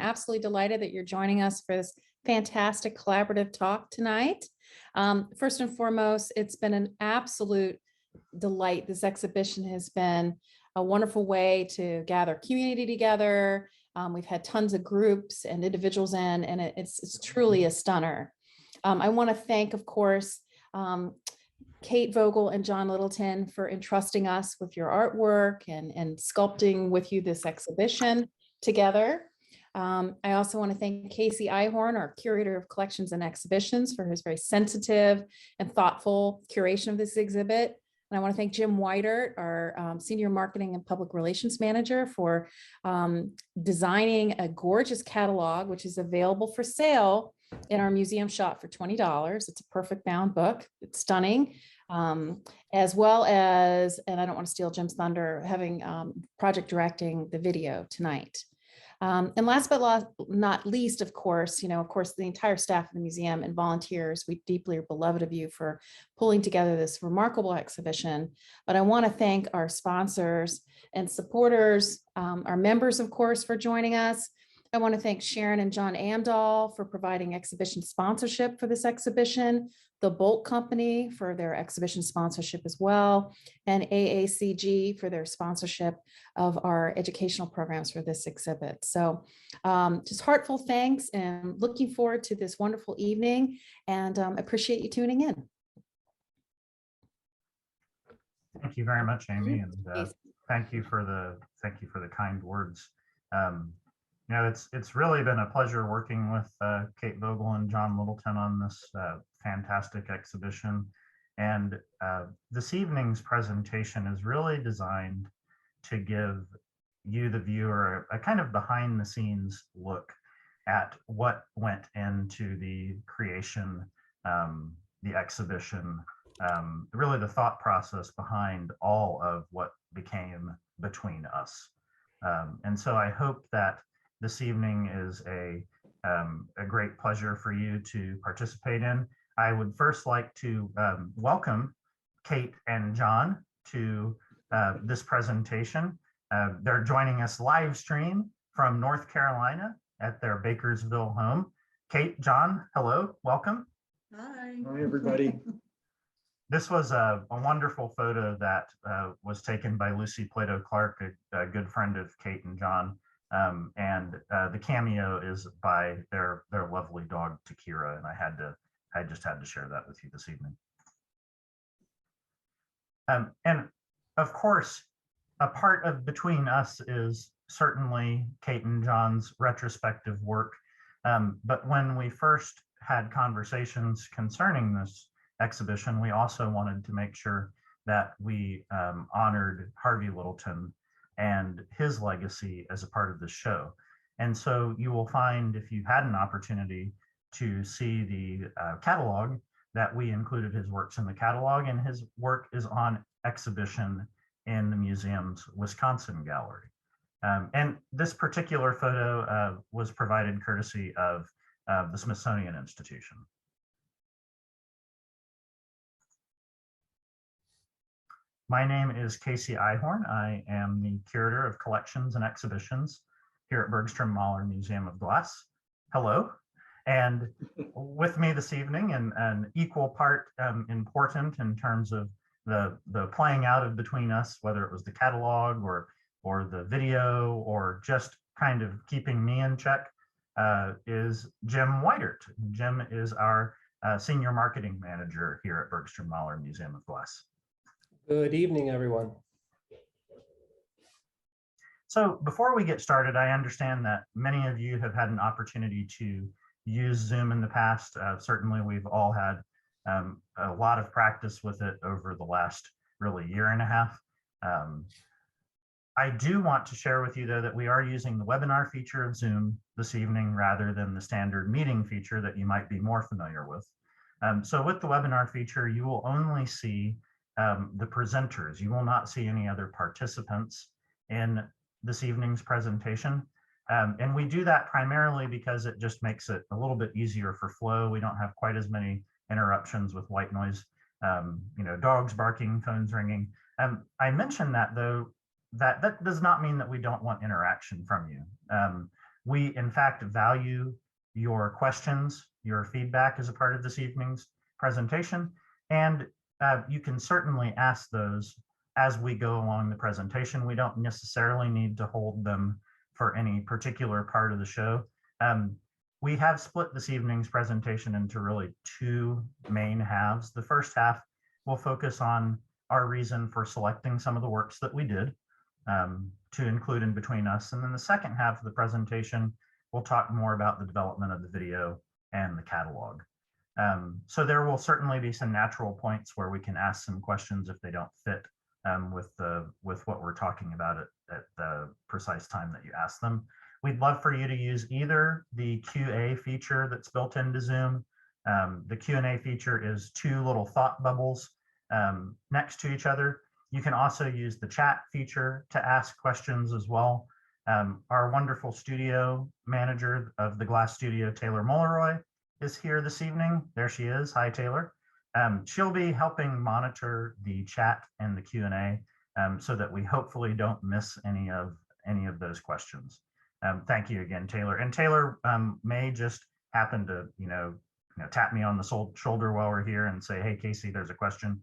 absolutely delighted that you're joining us for this fantastic collaborative talk tonight. First and foremost, it's been an absolute delight. This exhibition has been a wonderful way to gather community together. We've had tons of groups and individuals in, and it's truly a stunner. I want to thank, of course, Kate Vogel and John Littleton for entrusting us with your artwork and sculpting with you this exhibition together. I also want to thank Casey Ihorn, our curator of collections and exhibitions, for his very sensitive and thoughtful curation of this exhibit. And I want to thank Jim Whitert, our senior marketing and public relations manager, for designing a gorgeous catalog, which is available for sale in our museum shop for $20. It's a perfect bound book. It's stunning. As well as, and I don't want to steal Jim's thunder, having project directing the video tonight. And last but not least, of course, the entire staff of the museum and volunteers, we deeply are beloved of you for pulling together this remarkable exhibition. But I want to thank our sponsors and supporters, our members, of course, for joining us. I want to thank Sharon and John Amdahl for providing exhibition sponsorship for this exhibition, the Bolt Company for their exhibition sponsorship as well, and AACG for their sponsorship of our educational programs for this exhibit. So just heartfelt thanks and looking forward to this wonderful evening, and appreciate you tuning in. Thank you very much, Amy, and thank you for the kind words. It's really been a pleasure working with Kate Vogel and John Littleton on this fantastic exhibition. And this evening's presentation is really designed to give you, the viewer, a kind of behind the scenes look at what went into the creation, the exhibition, really the thought process behind all of what became Between Us. And so I hope that this evening is a great pleasure for you to participate in. I would first like to welcome Kate and John to this presentation. They're joining us live stream from North Carolina at their Bakersville home. Kate, John, hello, welcome. Hi. Hi, everybody. This was a wonderful photo that was taken by Lucy Plato-Clark, a good friend of Kate and John. And the cameo is by their lovely dog Takira, and I just had to share that with you this evening. And of course, a part of Between Us is certainly Kate and John's retrospective work. But when we first had conversations concerning this exhibition, we also wanted to make sure that we honored Harvey Littleton and his legacy as a part of the show. And so you will find, if you had an opportunity to see the catalog, that we included his works in the catalog, and his work is on exhibition in the museum's Wisconsin gallery. And this particular photo was provided courtesy of the Smithsonian Institution. My name is Casey Ihorn. I am the curator of collections and exhibitions here at Bergstrom-Mahler Museum of Glass. Hello. And with me this evening, and an equal part important in terms of the playing out of Between Us, whether it was the catalog or the video or just kind of keeping me in check, is Jim Whitert. Jim is our senior marketing manager here at Bergstrom-Mahler Museum of Glass. Good evening, everyone. So before we get started, I understand that many of you have had an opportunity to use Zoom in the past. Certainly, we've all had a lot of practice with it over the last really year and a half. I do want to share with you, though, that we are using the webinar feature of Zoom this evening rather than the standard meeting feature that you might be more familiar with. So with the webinar feature, you will only see the presenters. You will not see any other participants in this evening's presentation. And we do that primarily because it just makes it a little bit easier for flow. We don't have quite as many interruptions with white noise, dogs barking, phones ringing. I mentioned that, though, that does not mean that we don't want interaction from you. We, in fact, value your questions, your feedback as a part of this evening's presentation, and you can certainly ask those as we go along the presentation. We don't necessarily need to hold them for any particular part of the show. We have split this evening's presentation into really two main halves. The first half will focus on our reason for selecting some of the works that we did to include in between us. And then the second half of the presentation, we'll talk more about the development of the video and the catalog. So there will certainly be some natural points where we can ask some questions if they don't fit with what we're talking about at the precise time that you ask them. We'd love for you to use either the QA feature that's built into Zoom. The Q&A feature is two little thought bubbles next to each other. You can also use the chat feature to ask questions as well. Our wonderful studio manager of the Glass Studio, Taylor Mulleroy, is here this evening. There she is. Hi, Taylor. She'll be helping monitor the chat and the Q&A so that we hopefully don't miss any of those questions. Thank you again, Taylor. And Taylor may just happen to, tap me on the shoulder while we're here and say, hey, Casey, there's a question.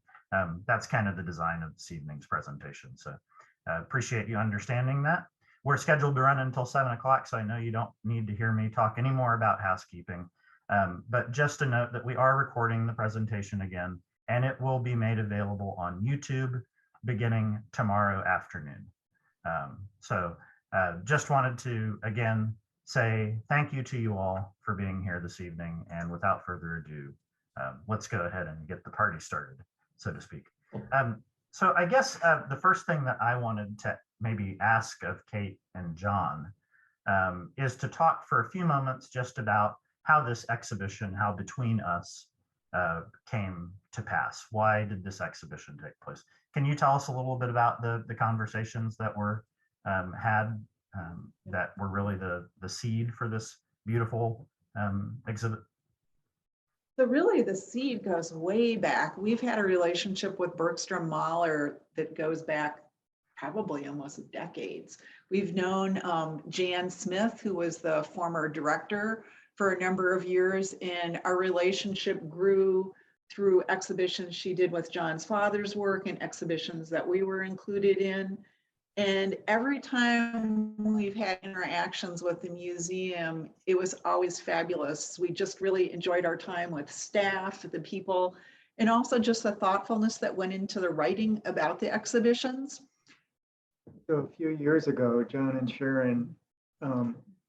That's kind of the design of this evening's presentation. So appreciate you understanding that. We're scheduled to run until 7 o'clock, so I know you don't need to hear me talk any more about housekeeping. But just to note that we are recording the presentation again, and it will be made available on YouTube beginning tomorrow afternoon. Just wanted to, again, say thank you to you all for being here this evening. And without further ado, let's go ahead and get the party started, so to speak. So I guess the first thing that I wanted to maybe ask of Kate and John is to talk for a few moments just about how this exhibition, how Between Us came to pass. Why did this exhibition take place? Can you tell us a little bit about the conversations that were had that were really the seed for this beautiful exhibit? So really the seed goes way back. We've had a relationship with Bergstrom-Mahler that goes back probably almost decades. We've known Jan Smith, who was the former director, for a number of years, and our relationship grew through exhibitions she did with John's father's work and exhibitions that we were included in. And every time we've had interactions with the museum, it was always fabulous. We just really enjoyed our time with staff, the people, and also just the thoughtfulness that went into the writing about the exhibitions. So a few years ago, John and Sharon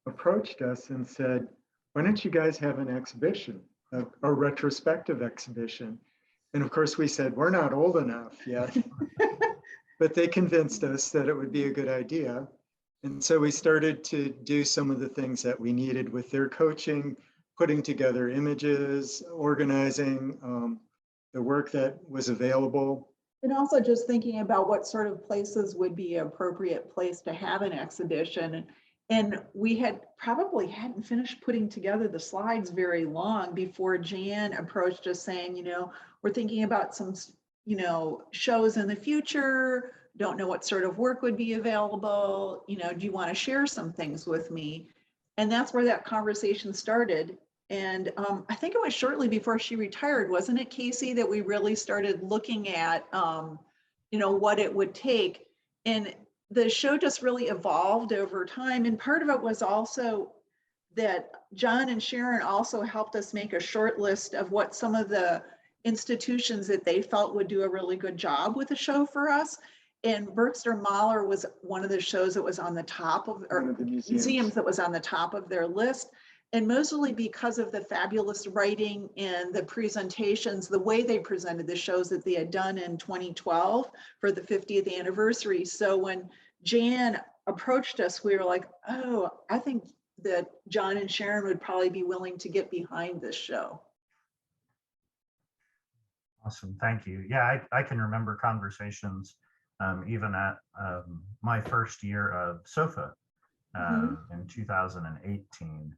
approached us and said, why don't you guys have an exhibition, a retrospective exhibition? And of course we said, we're not old enough yet. But they convinced us that it would be a good idea. And so we started to do some of the things that we needed with their coaching, putting together images, organizing the work that was available. And also just thinking about what sort of places would be an appropriate place to have an exhibition. And we had probably hadn't finished putting together the slides very long before Jan approached us saying, we're thinking about some shows in the future, don't know what sort of work would be available, do you want to share some things with me? And that's where that conversation started. And I think it was shortly before she retired, wasn't it, Casey, that we really started looking at, what it would take. And the show just really evolved over time. And part of it was also that John and Sharon also helped us make a short list of what some of the institutions that they felt would do a really good job with the show for us. And Bergstrom-Mahler was one of the shows that was on the top of, or the museums that was on the top of their list. And mostly because of the fabulous writing and the presentations, the way they presented the shows that they had done in 2012 for the 50th anniversary. So when Jan approached us, we were like, oh, I think that John and Sharon would probably be willing to get behind this show. Awesome, thank you. Yeah, I can remember conversations even at my first year of SOFA in 2018.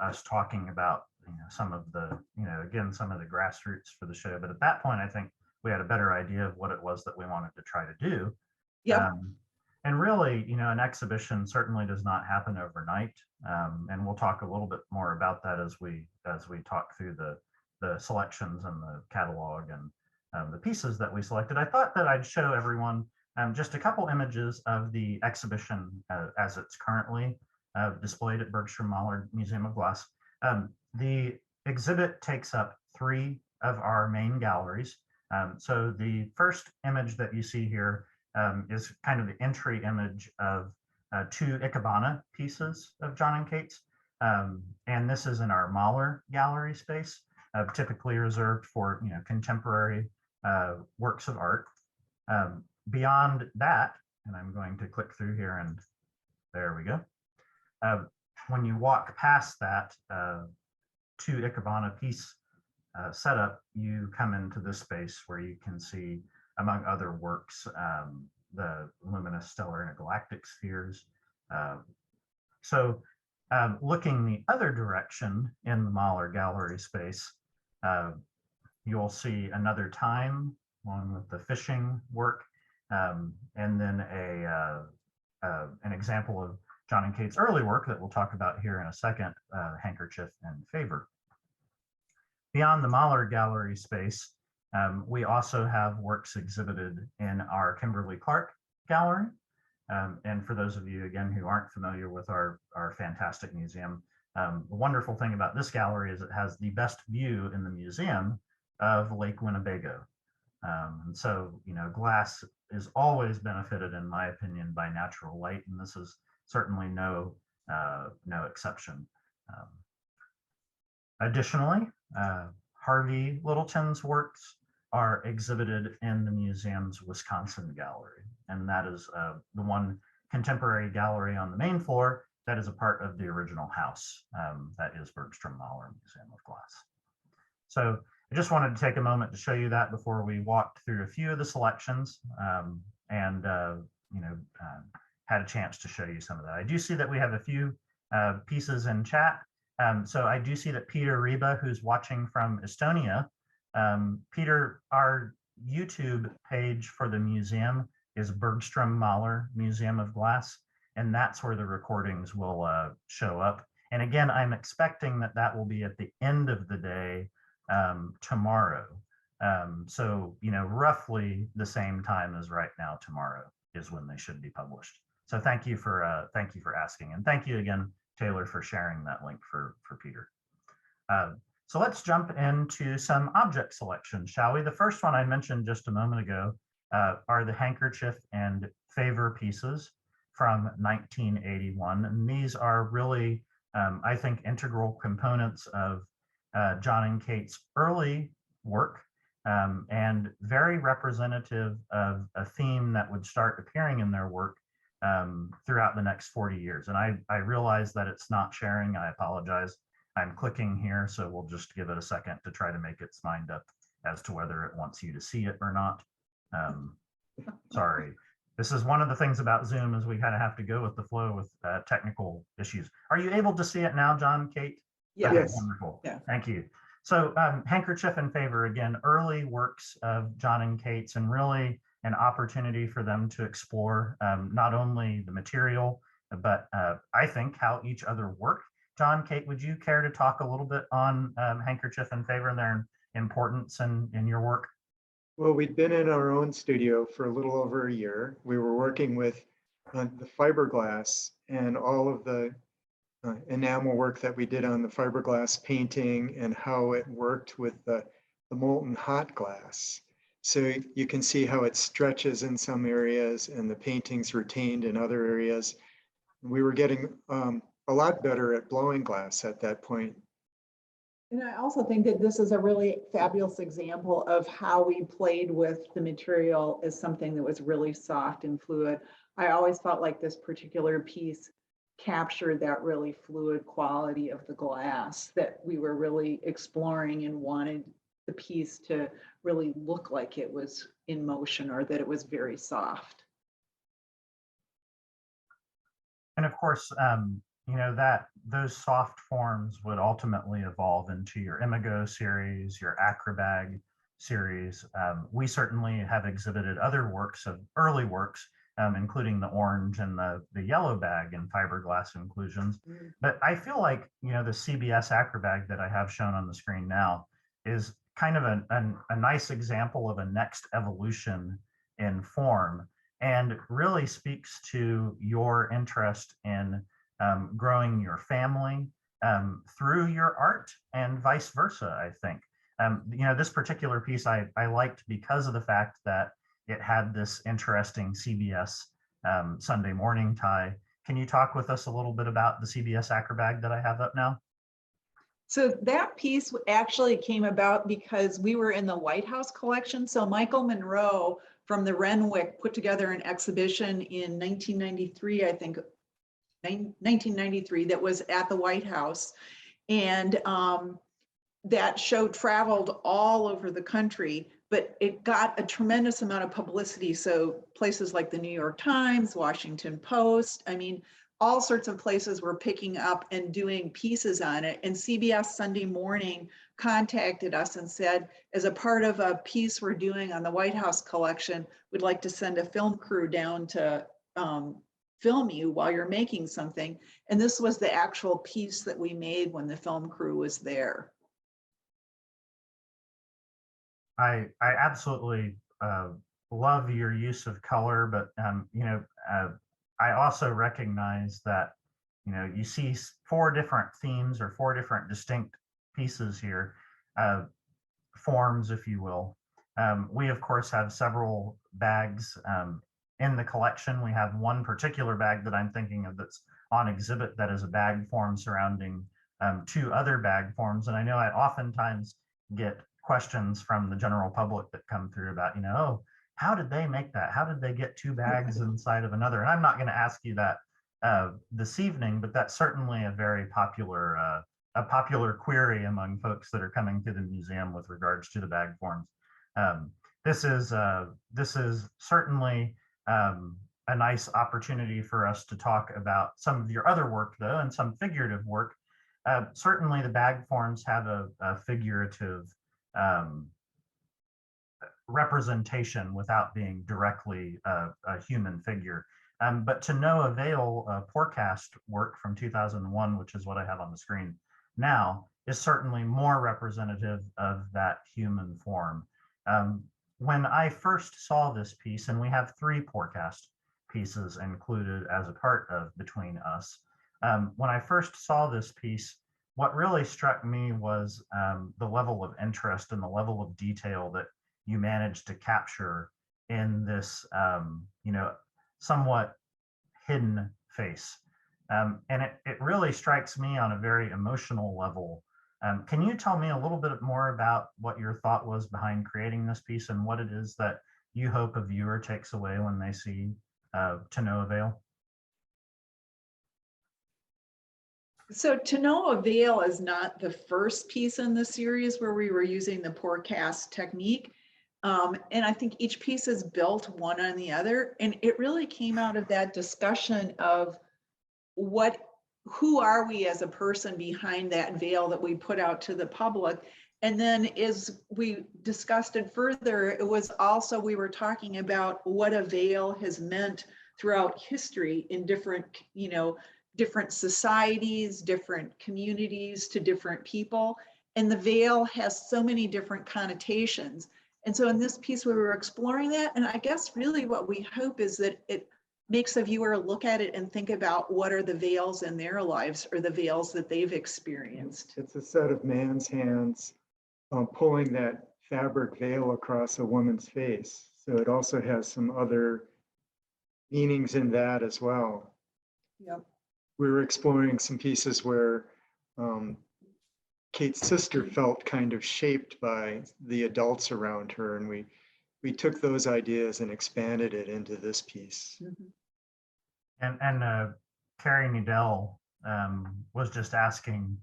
Us talking about some of the again some of the grassroots for the show, but at that point I think we had a better idea of what it was that we wanted to try to do. Yeah. And really, an exhibition certainly does not happen overnight. And we'll talk a little bit more about that as we talk through the selections and the catalog and the pieces that we selected. I thought that I'd show everyone just a couple images of the exhibition as it's currently displayed at Bergstrom-Mahler Museum of Glass. The exhibit takes up 3 of our main galleries. So the first image that you see here is kind of the entry image of 2 Ikebana pieces of John and Kate's. And this is in our Mahler gallery space, typically reserved for contemporary works of art. Beyond that, and I'm going to click through here and there we go. When you walk past that 2 Ikebana piece setup, you come into this space where you can see, among other works, the luminous, stellar, and galactic spheres. So looking the other direction in the Mahler gallery space, you'll see Another Time, along with the fishing work, and then an example of John and Kate's early work that we'll talk about here in a second, Handkerchief and Favor. Beyond the Mahler gallery space, we also have works exhibited in our Kimberley Clark gallery. And for those of you, again, who aren't familiar with our fantastic museum, the wonderful thing about this gallery is it has the best view in the museum of Lake Winnebago. And so, glass is always benefited, in my opinion, by natural light, and this is certainly no exception. Additionally, Harvey Littleton's works are exhibited in the museum's Wisconsin gallery, and that is the one contemporary gallery on the main floor that is a part of the original house that is Bergstrom-Mahler Museum of Glass. So I just wanted to take a moment to show you that before we walked through a few of the selections and had a chance to show you some of that. I do see that we have a few pieces in chat. So I do see that Peter Reba, who's watching from Estonia, Peter, our YouTube page for the museum is Bergstrom-Mahler Museum of Glass, and that's where the recordings will show up. And again, I'm expecting that will be at the end of the day tomorrow. So, roughly the same time as right now tomorrow is when they should be published. So thank you for asking, and thank you again, Taylor, for sharing that link for Peter. So let's jump into some object selections, shall we? The first one I mentioned just a moment ago are the Handkerchief and Favor pieces from 1981. And these are really, I think, integral components of John and Kate's early work, and very representative of a theme that would start appearing in their work throughout the next 40 years. And I realize that it's not sharing. I apologize. I'm clicking here, so we'll just give it a second to try to make its mind up as to whether it wants you to see it or not. Sorry. This is one of the things about Zoom is we kind of have to go with the flow with technical issues. Are you able to see it now, John, Kate? Yes. Okay, wonderful. Yeah. Thank you. So Handkerchief and Favor, again, early works of John and Kate's, and really an opportunity for them to explore not only the material, but I think how each other work. John, Kate, would you care to talk a little bit on Handkerchief and Favor and their importance in your work? Well, we'd been in our own studio for a little over a year. We were working with the fiberglass and all of the enamel work that we did on the fiberglass painting and how it worked with the molten hot glass. So you can see how it stretches in some areas and the painting's retained in other areas. We were getting a lot better at blowing glass at that point. And I also think that this is a really fabulous example of how we played with the material as something that was really soft and fluid. I always felt like this particular piece captured that really fluid quality of the glass that we were really exploring, and wanted the piece to really look like it was in motion or that it was very soft. And of course, that those soft forms would ultimately evolve into your Imago series, your Acrobag series. We certainly have exhibited other works of early works including the orange and the yellow bag in fiberglass inclusions. But I feel like, the CBS Acrobat that I have shown on the screen now is kind of a nice example of a next evolution in form, and really speaks to your interest in growing your family through your art and vice versa, I think. This particular piece I liked because of the fact that it had this interesting CBS Sunday morning tie. Can you talk with us a little bit about the CBS Acrobat that I have up now? So that piece actually came about because we were in the White House collection. So Michael Monroe from the Renwick put together an exhibition in 1993, I think, 1993, that was at the White House. And that show traveled all over the country, but it got a tremendous amount of publicity. So places like the New York Times, Washington Post, I mean, all sorts of places were picking up and doing pieces on it. And CBS Sunday Morning contacted us and said, as a part of a piece we're doing on the White House collection, we'd like to send a film crew down to film you while you're making something. And this was the actual piece that we made when the film crew was there. I absolutely love your use of color, but I also recognize that you see 4 different themes or 4 different distinct pieces here, forms, if you will. We of course have several bags in the collection. We have one particular bag that I'm thinking of that's on exhibit that is a bag form surrounding 2 other bag forms, and I know I oftentimes get questions from the general public that come through about, oh, how did they make that? How did they get 2 bags inside of another? And I'm not going to ask you that this evening, but that's certainly a very popular query among folks that are coming to the museum with regards to the bag forms. This is certainly a nice opportunity for us to talk about some of your other work, though, and some figurative work. Certainly the bag forms have a figurative representation without being directly a human figure. But to no avail, Forecast work from 2001, which is what I have on the screen now, is certainly more representative of that human form. When I first saw this piece, and we have 3 Forecast pieces included as a part of Between Us, when I first saw this piece, what really struck me was the level of interest and the level of detail that you managed to capture in this, somewhat hidden face. And it really strikes me on a very emotional level. Can you tell me a little bit more about what your thought was behind creating this piece and what it is that you hope a viewer takes away when they see To No Avail? So To No Avail is not the first piece in the series where we were using the Forecast technique. And I think each piece is built one on the other. And it really came out of that discussion of who are we as a person behind that veil that we put out to the public. And then as we discussed it further, it was also, we were talking about what a veil has meant throughout history in different, different societies, different communities, to different people. And the veil has so many different connotations. And so in this piece, we were exploring that. And I guess really what we hope is that it makes a viewer look at it and think about what are the veils in their lives or the veils that they've experienced. It's a set of man's hands pulling that fabric veil across a woman's face. So it also has some other meanings in that as well. Yep. We were exploring some pieces where Kate's sister felt kind of shaped by the adults around her, and we took those ideas and expanded it into this piece. And Carrie Needell was just asking,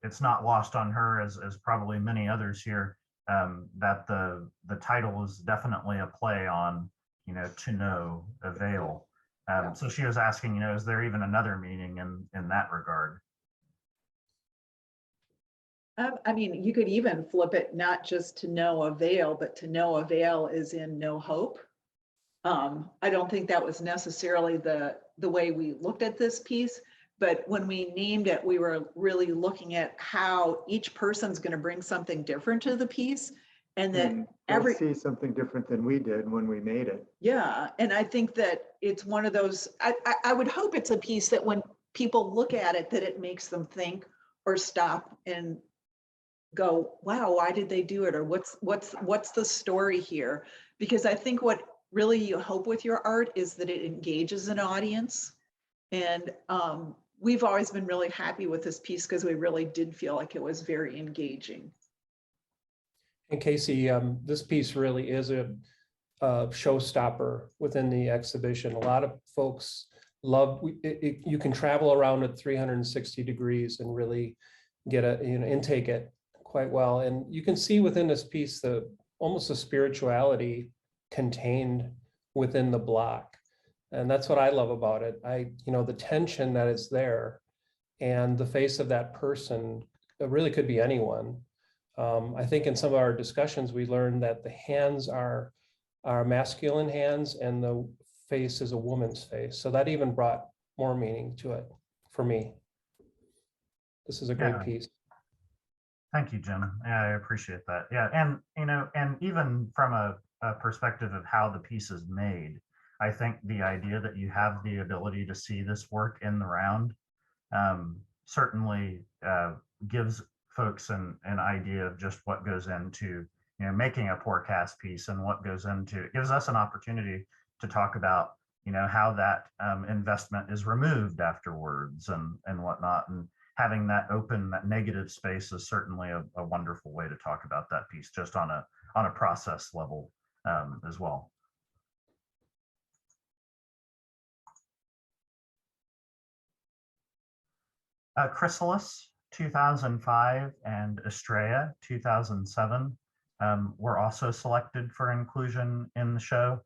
it's not lost on her, as probably many others here, that the title is definitely a play on, To No Avail. So she was asking, is there even another meaning in that regard? I mean, you could even flip it, not just to no avail, but to no avail is in no hope. I don't think that was necessarily the way we looked at this piece, but when we named it, we were really looking at how each person's going to bring something different to the piece, and that They'll see something different than we did when we made it. yeah, and I think that it's one of those, I would hope it's a piece that when people look at it, that it makes them think or stop and go, wow, why did they do it? Or what's the story here? Because I think what really you hope with your art is that it engages an audience. And we've always been really happy with this piece because we really did feel like it was very engaging. And Casey, this piece really is a showstopper within the exhibition. A lot of folks love it. You can travel around at 360 degrees and really get intake it quite well. And you can see within this piece almost the spirituality contained within the block. And that's what I love about it. The tension that is there and the face of that person, it really could be anyone. I think in some of our discussions, we learned that the hands are masculine hands and the face is a woman's face. So that even brought more meaning to it for me. This is a great piece. Thank you, Jim. Yeah, I appreciate that. Yeah, and and even from a perspective of how the piece is made, I think the idea that you have the ability to see this work in the round certainly gives folks an idea of just what goes into making a forecast piece and what goes into it. Gives us an opportunity to talk about how that investment is removed afterwards and whatnot, and having that open, that negative space is certainly a wonderful way to talk about that piece, just on a process level as well. Chrysalis 2005 and Estrella 2007 were also selected for inclusion in the show.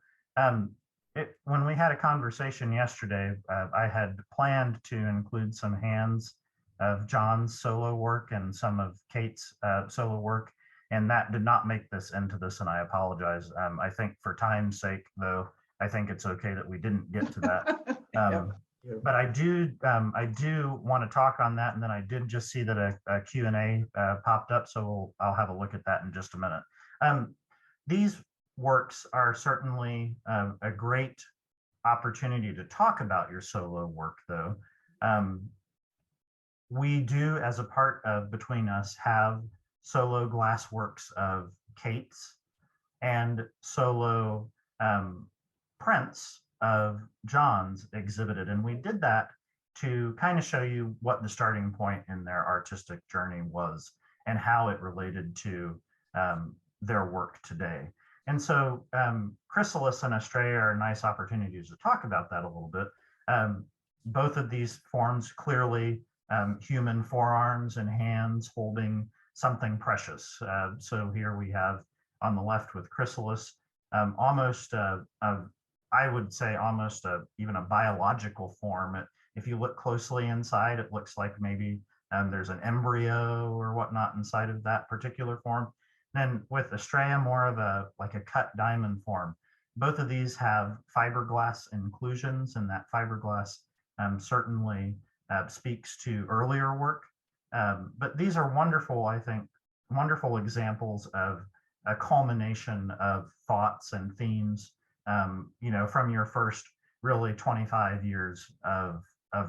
When we had a conversation yesterday, I had planned to include some hands of John's solo work and some of Kate's solo work, and that did not make this into this, and I apologize. I think for time's sake, though, I think it's okay that we didn't get to that. But I do want to talk on that, and then I did just see that a Q&A popped up, so I'll have a look at that in just a minute. These works are certainly a great opportunity to talk about your solo work, though. We do, as a part of Between Us, have solo glass works of Kate's and solo prints of John's exhibited. And we did that to kind of show you what the starting point in their artistic journey was and how it related to their work today. And so Chrysalis and Australia are nice opportunities to talk about that a little bit. Both of these forms clearly human forearms and hands holding something precious. So here we have on the left with Chrysalis, almost I would say almost even a biological form. If you look closely inside, it looks like maybe there's an embryo or whatnot inside of that particular form. Then with Estrella, more of like a cut diamond form. Both of these have fiberglass inclusions, and that fiberglass certainly speaks to earlier work. But these are wonderful, I think, wonderful examples of a culmination of thoughts and themes, from your first really 25 years of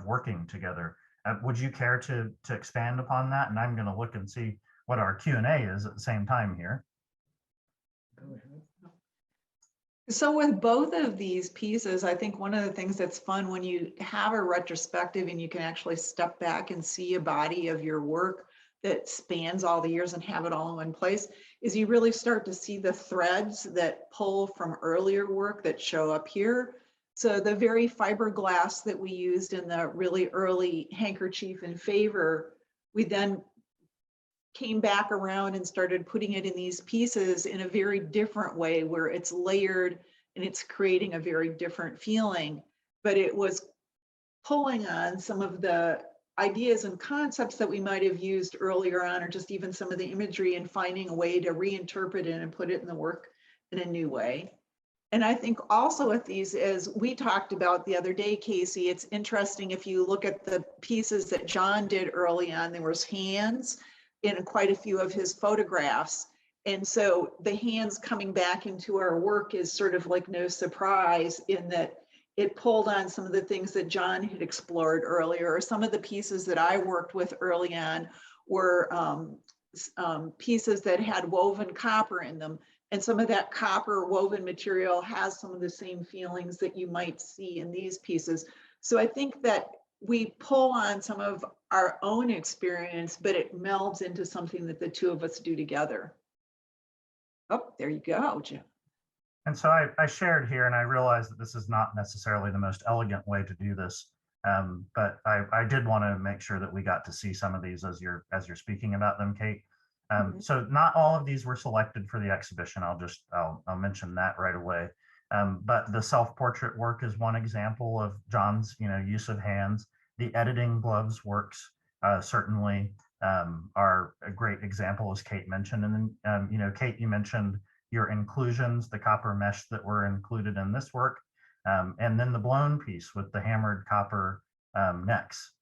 working together. Would you care to expand upon that? And I'm going to look and see what our Q&A is at the same time here. Go ahead. So with both of these pieces, I think one of the things that's fun when you have a retrospective and you can actually step back and see a body of your work that spans all the years and have it all in one place, is you really start to see the threads that pull from earlier work that show up here. So the very fiberglass that we used in the really early Handkerchief in Favor, we then came back around and started putting it in these pieces in a very different way, where it's layered and it's creating a very different feeling. But it was pulling on some of the ideas and concepts that we might have used earlier on, or just even some of the imagery, and finding a way to reinterpret it and put it in the work in a new way. And I think also with these, as we talked about the other day, Casey, it's interesting if you look at the pieces that John did early on, there was hands in quite a few of his photographs. And so the hands coming back into our work is sort of like no surprise in that it pulled on some of the things that John had explored earlier, or some of the pieces that I worked with early on were pieces that had woven copper in them. And some of that copper woven material has some of the same feelings that you might see in these pieces. So I think that we pull on some of our own experience, but it melds into something that the two of us do together. Oh, there you go, Jim. And so I shared here, and I realized that this is not necessarily the most elegant way to do this, but I did want to make sure that we got to see some of these as you're speaking about them, Kate. So not all of these were selected for the exhibition. I'll mention that right away. But the self-portrait work is one example of John's use of hands. The editing gloves works certainly are a great example, as Kate mentioned. And then Kate, you mentioned your inclusions, the copper mesh that were included in this work, and then the blown piece with the hammered copper necks.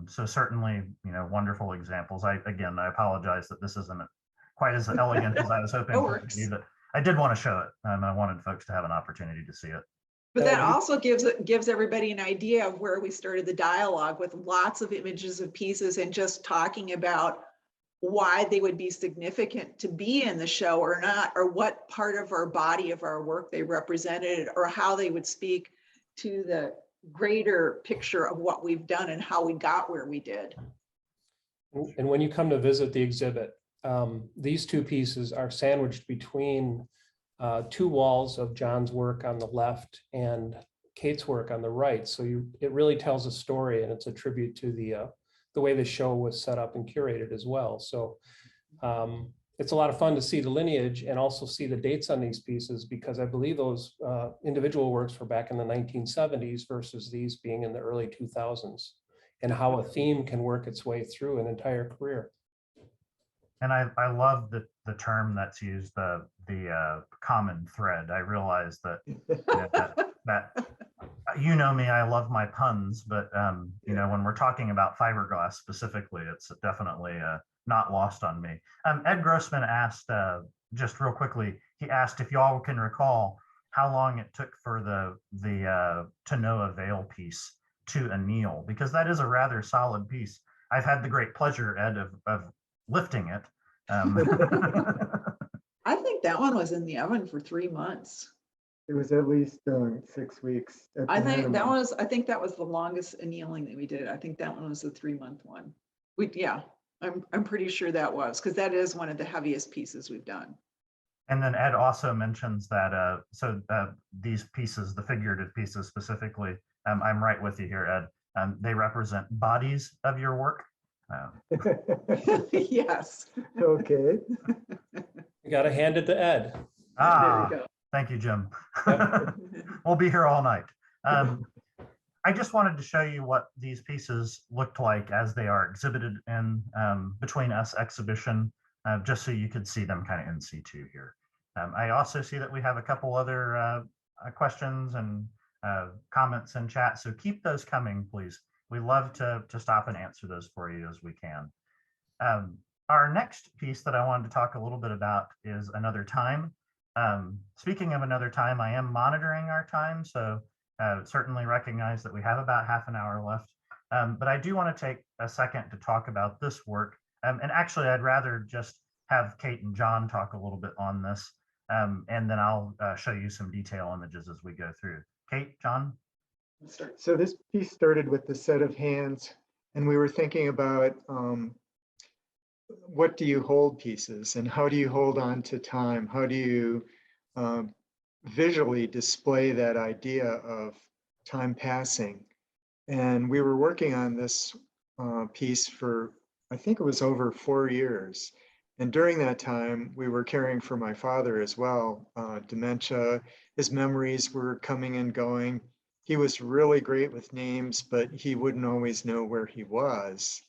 So certainly, wonderful examples. I apologize that this isn't quite as elegant as I was hoping for it to be, but I did want to show it, and I wanted folks to have an opportunity to see it. But that also gives everybody an idea of where we started the dialogue with lots of images of pieces and just talking about why they would be significant to be in the show or not, or what part of our body of our work they represented, or how they would speak to the greater picture of what we've done and how we got where we did. And when you come to visit the exhibit, these two pieces are sandwiched between two walls of John's work on the left and Kate's work on the right. So it really tells a story, and it's a tribute to the way the show was set up and curated as well. So it's a lot of fun to see the lineage and also see the dates on these pieces, because I believe those individual works were back in the 1970s versus these being in the early 2000s, and how a theme can work its way through an entire career. And I love the term that's used, the common thread. I realize that that you know me, I love my puns, but when we're talking about fiberglass specifically, it's definitely not lost on me. Ed Grossman asked, just real quickly, he asked if y'all can recall how long it took for the To No Avail piece to anneal, because that is a rather solid piece. I've had the great pleasure, Ed, of lifting it. I think that one was in the oven for 3 months. It was at least 6 weeks. I think that was the longest annealing that we did. I think that one was the 3-month one. I'm pretty sure that was, because that is one of the heaviest pieces we've done. And then Ed also mentions that these pieces, the figurative pieces specifically, I'm right with you here, Ed. They represent bodies of your work. Yes. Okay. You got to hand it to Ed. Ah, There you go. thank you, Jim. Yep. We'll be here all night. I just wanted to show you what these pieces looked like as they are exhibited in Between Us exhibition, just so you could see them kind of in situ here. I also see that we have a couple other questions and comments in chat, so keep those coming, please. We love to stop and answer those for you as we can. Our next piece that I wanted to talk a little bit about is Another Time. Speaking of another time, I am monitoring our time, so certainly recognize that we have about half an hour left. But I do want to take a second to talk about this work. And actually, I'd rather just have Kate and John talk a little bit on this, and then I'll show you some detail images as we go through. Kate, John? So this piece started with the set of hands, and we were thinking about what do you hold pieces, and how do you hold on to time? How do you visually display that idea of time passing? And we were working on this piece for, I think it was over 4 years. And during that time, we were caring for my father as well. Dementia, his memories were coming and going. He was really great with names, but he wouldn't always know where he was.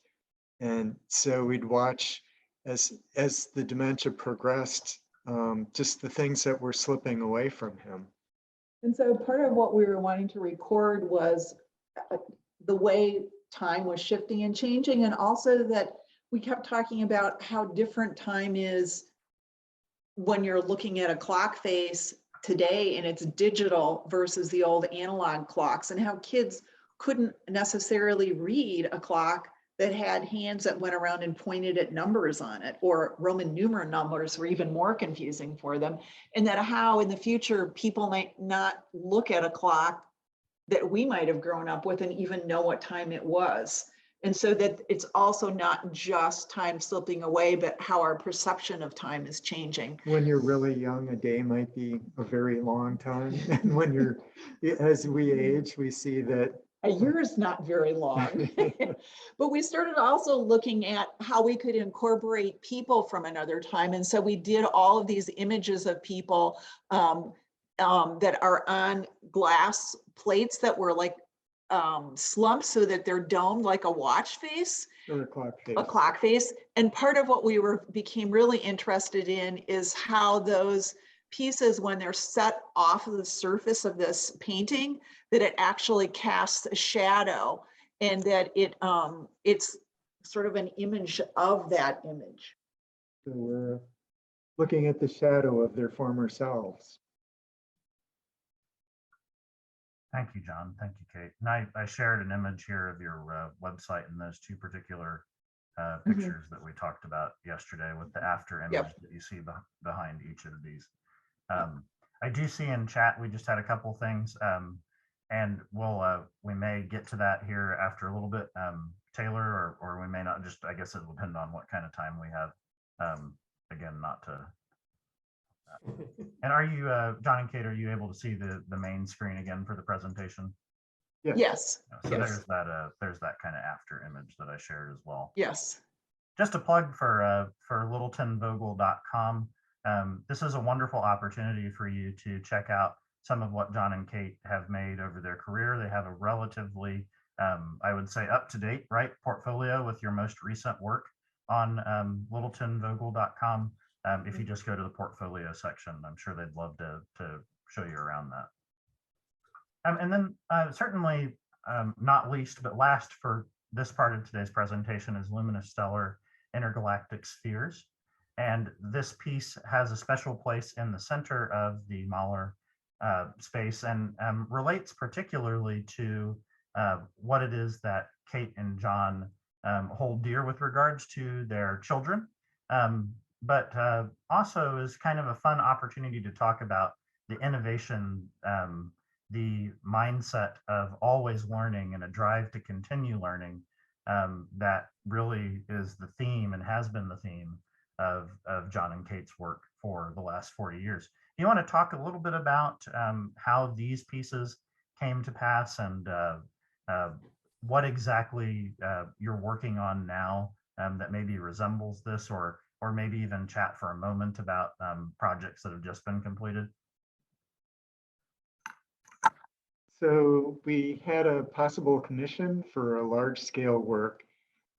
And so we'd watch as the dementia progressed, just the things that were slipping away from him. And so part of what we were wanting to record was the way time was shifting and changing, and also that we kept talking about how different time is when you're looking at a clock face today and it's digital versus the old analog clocks, and how kids couldn't necessarily read a clock that had hands that went around and pointed at numbers on it, or Roman numeral numbers were even more confusing for them. And that how in the future people might not look at a clock that we might have grown up with and even know what time it was. And so that it's also not just time slipping away, but how our perception of time is changing. When you're really young, a day might be a very long time. And when you're, as we age, we see that A year is not very long. But we started also looking at how we could incorporate people from another time. And so we did all of these images of people that are on glass plates that were like slumped so that they're domed like a watch face, or a clock face. a clock face. And part of what we became really interested in is how those pieces, when they're set off of the surface of this painting, that it actually casts a shadow, and that it's sort of an image of that image. So we're looking at the shadow of their former selves. Thank you, John. Thank you, Kate. And I shared an image here of your website and those two particular pictures that we talked about yesterday with the after image that you see behind each of these. I do see in chat, we just had a couple things, and we may get to that here after a little bit, Taylor, or we may not. Just, I guess it'll depend on what kind of time we have. Again, not to. And are you, John and Kate, are you able to see the main screen again for the presentation? Yes. So there's that kind of after image that I shared as well. Yes. Just a plug for littletonvogel.com. This is a wonderful opportunity for you to check out some of what John and Kate have made over their career. They have a relatively, I would say, up-to-date, right, portfolio with your most recent work on littletonvogel.com. If you just go to the portfolio section, I'm sure they'd love to show you around that. And then certainly not least, but last for this part of today's presentation is Luminous Stellar Intergalactic Spheres. And this piece has a special place in the center of the Mahler space, and relates particularly to what it is that Kate and John hold dear with regards to their children, but also is kind of a fun opportunity to talk about the innovation, the mindset of always learning and a drive to continue learning that really is the theme and has been the theme of John and Kate's work for the last 40 years. You want to talk a little bit about how these pieces came to pass, and what exactly you're working on now that maybe resembles this, or maybe even chat for a moment about projects that have just been completed? So we had a possible commission for a large scale work,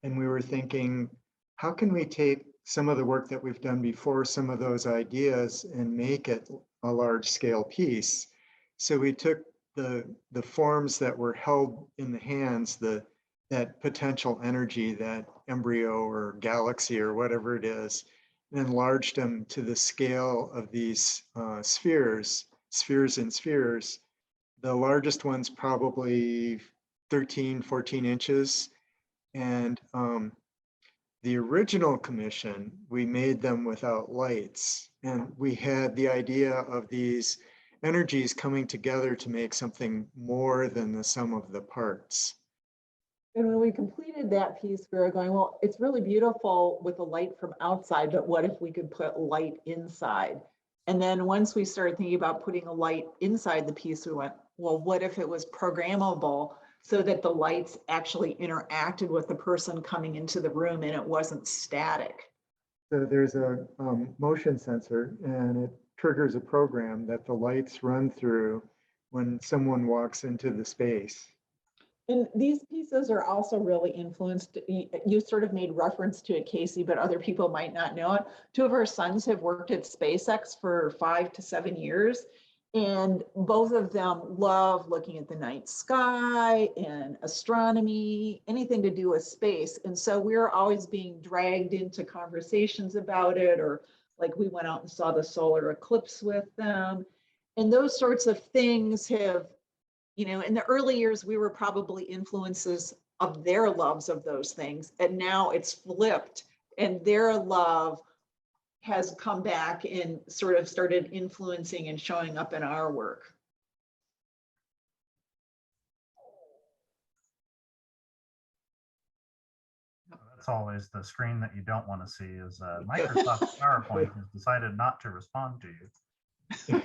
and we were thinking, how can we take some of the work that we've done before, some of those ideas, and make it a large scale piece? So we took the forms that were held in the hands, that potential energy, that embryo or galaxy or whatever it is, and enlarged them to the scale of these spheres. The largest one's probably 13, 14 inches. And the original commission, we made them without lights. And we had the idea of these energies coming together to make something more than the sum of the parts. And when we completed that piece, we were going, well, it's really beautiful with the light from outside, but what if we could put light inside? And then once we started thinking about putting a light inside the piece, we went, well, what if it was programmable so that the lights actually interacted with the person coming into the room and it wasn't static? So there's a motion sensor, and it triggers a program that the lights run through when someone walks into the space. And these pieces are also really influenced. You sort of made reference to it, Casey, but other people might not know it. Two of our sons have worked at SpaceX for 5 to 7 years. And both of them love looking at the night sky and astronomy, anything to do with space. And so we're always being dragged into conversations about it, or like we went out and saw the solar eclipse with them. And those sorts of things have, you know, in the early years, we were probably influences of their loves of those things. And now it's flipped, and their love has come back and sort of started influencing and showing up in our work. That's always the screen that you don't want to see is Microsoft PowerPoint has decided not to respond to you.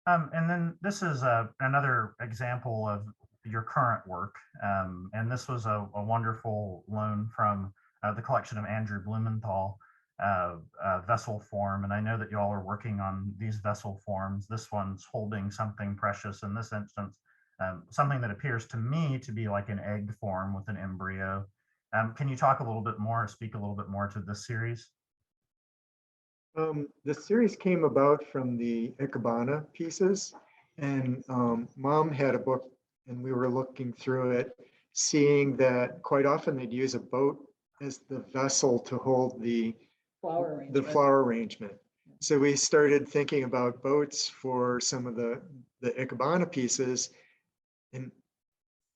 And then this is another example of your current work. And this was a wonderful loan from the collection of Andrew Blumenthal, vessel form. And I know that you all are working on these vessel forms. This one's holding something precious in this instance, something that appears to me to be like an egg form with an embryo. Can you talk a little bit more, speak a little bit more to this series? The series came about from the Ikebana pieces, and Mom had a book, and we were looking through it, seeing that quite often they'd use a boat as the vessel to hold the flower arrangement. So we started thinking about boats for some of the Ikebana pieces, and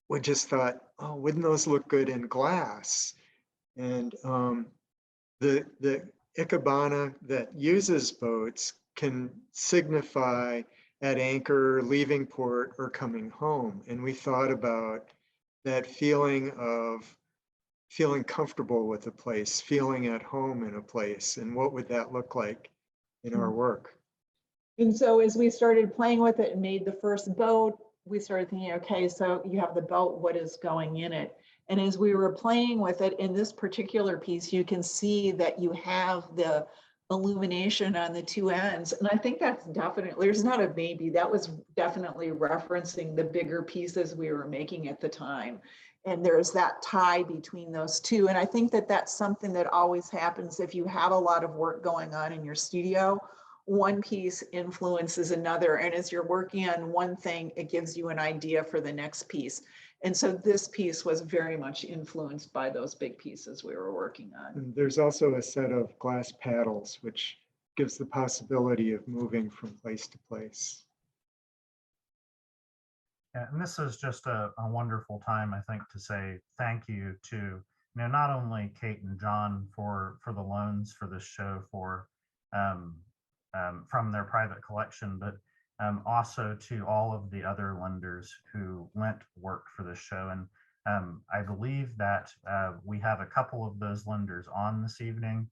we just thought, oh, wouldn't those look good in glass? And the Ikebana that uses boats can signify at anchor, leaving port, or coming home. And we thought about that feeling of feeling comfortable with a place, feeling at home in a place, and what would that look like in our work. And so as we started playing with it and made the first boat, we started thinking, okay, so you have the boat, what is going in it? And as we were playing with it in this particular piece, you can see that you have the illumination on the two ends. And I think that's definitely, there's not a maybe, that was definitely referencing the bigger pieces we were making at the time. And there's that tie between those two. And I think that that's something that always happens if you have a lot of work going on in your studio. One piece influences another. And as you're working on one thing, it gives you an idea for the next piece. And so this piece was very much influenced by those big pieces we were working on. And there's also a set of glass paddles, which gives the possibility of moving from place to place. Yeah, and this is just a wonderful time, I think, to say thank you to not only Kate and John for the loans for this show from their private collection, but also to all of the other lenders who lent work for this show. And I believe that we have a couple of those lenders on this evening.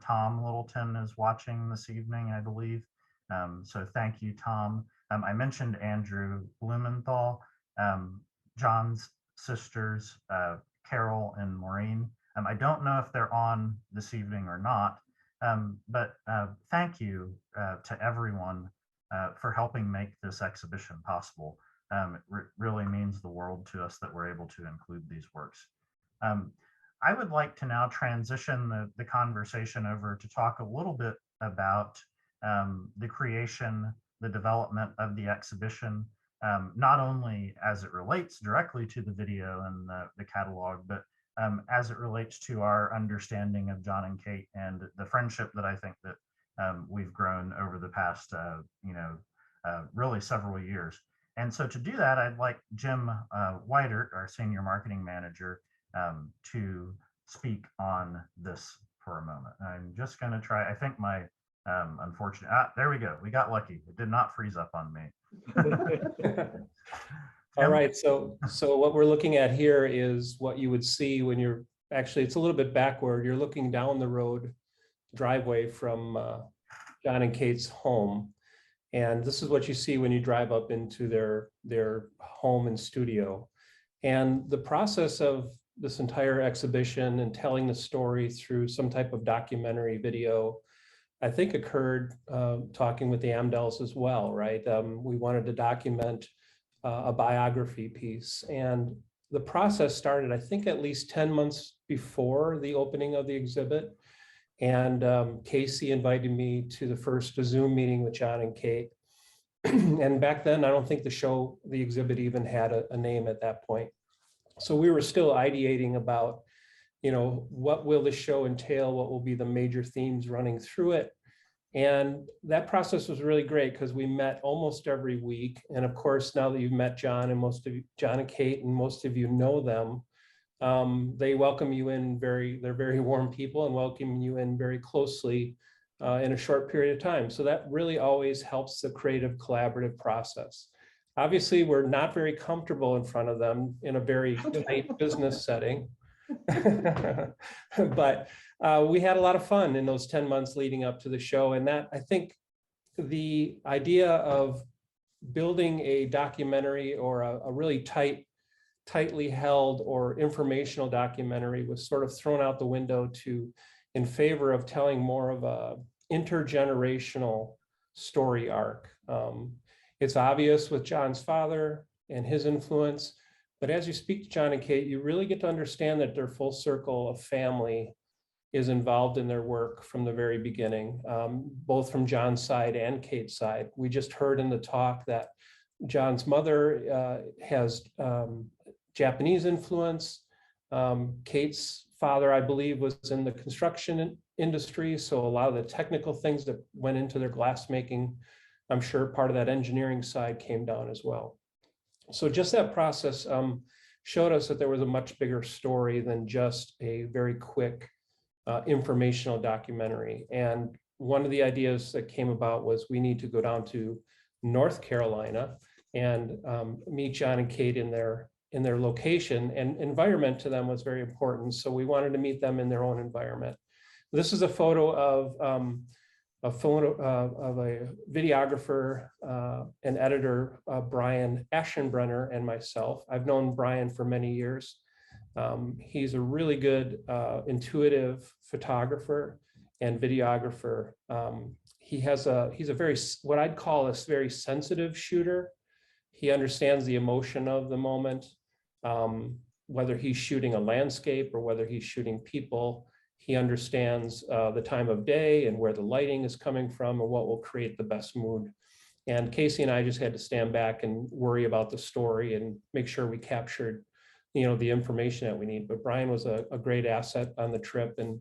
Tom Littleton is watching this evening, I believe. So thank you, Tom. I mentioned Andrew Blumenthal, John's sisters, Carol and Maureen. I don't know if they're on this evening or not, but thank you to everyone for helping make this exhibition possible. It really means the world to us that we're able to include these works. I would like to now transition the conversation over to talk a little bit about the creation, the development of the exhibition, not only as it relates directly to the video and the catalog, but as it relates to our understanding of John and Kate and the friendship that I think that we've grown over the past, really several years. And so to do that, I'd like Jim Whitert, our senior marketing manager, to speak on this for a moment. I'm just going to try, I think my unfortunate, there we go. We got lucky. It did not freeze up on me. All right, so what we're looking at here is what you would see when you're actually, it's a little bit backward. You're looking down the road driveway from John and Kate's home. And this is what you see when you drive up into their home and studio. And the process of this entire exhibition and telling the story through some type of documentary video, I think occurred talking with the Amdels as well, right? We wanted to document a biography piece. And the process started, I think, at least 10 months before the opening of the exhibit. And Casey invited me to the first Zoom meeting with John and Kate. And back then, I don't think the exhibit even had a name at that point. So we were still ideating about, what will the show entail? What will be the major themes running through it? And that process was really great because we met almost every week. And of course, now that you've met John and John and Kate, and most of you know them, they welcome you in they're very warm people and welcome you in very closely in a short period of time. So that really always helps the creative collaborative process. Obviously, we're not very comfortable in front of them in a very tight business setting. But we had a lot of fun in those 10 months leading up to the show. And that, I think, the idea of building a documentary or a really tightly held or informational documentary was sort of thrown out the window in favor of telling more of a intergenerational story arc. It's obvious with John's father and his influence, but as you speak to John and Kate, you really get to understand that their full circle of family is involved in their work from the very beginning, both from John's side and Kate's side. We just heard in the talk that John's mother has Japanese influence. Kate's father, I believe, was in the construction industry. So a lot of the technical things that went into their glass making, I'm sure part of that engineering side came down as well. So just that process showed us that there was a much bigger story than just a very quick informational documentary. And one of the ideas that came about was we need to go down to North Carolina and meet John and Kate in their location, and environment to them was very important. So we wanted to meet them in their own environment. This is a photo of a videographer and editor, Brian Aschenbrenner, and myself. I've known Brian for many years. He's a really good intuitive photographer and videographer. He's a very, what I'd call a very sensitive shooter. He understands the emotion of the moment, whether he's shooting a landscape or whether he's shooting people. He understands the time of day and where the lighting is coming from and what will create the best mood. And Casey and I just had to stand back and worry about the story and make sure we captured, the information that we need. But Brian was a great asset on the trip. And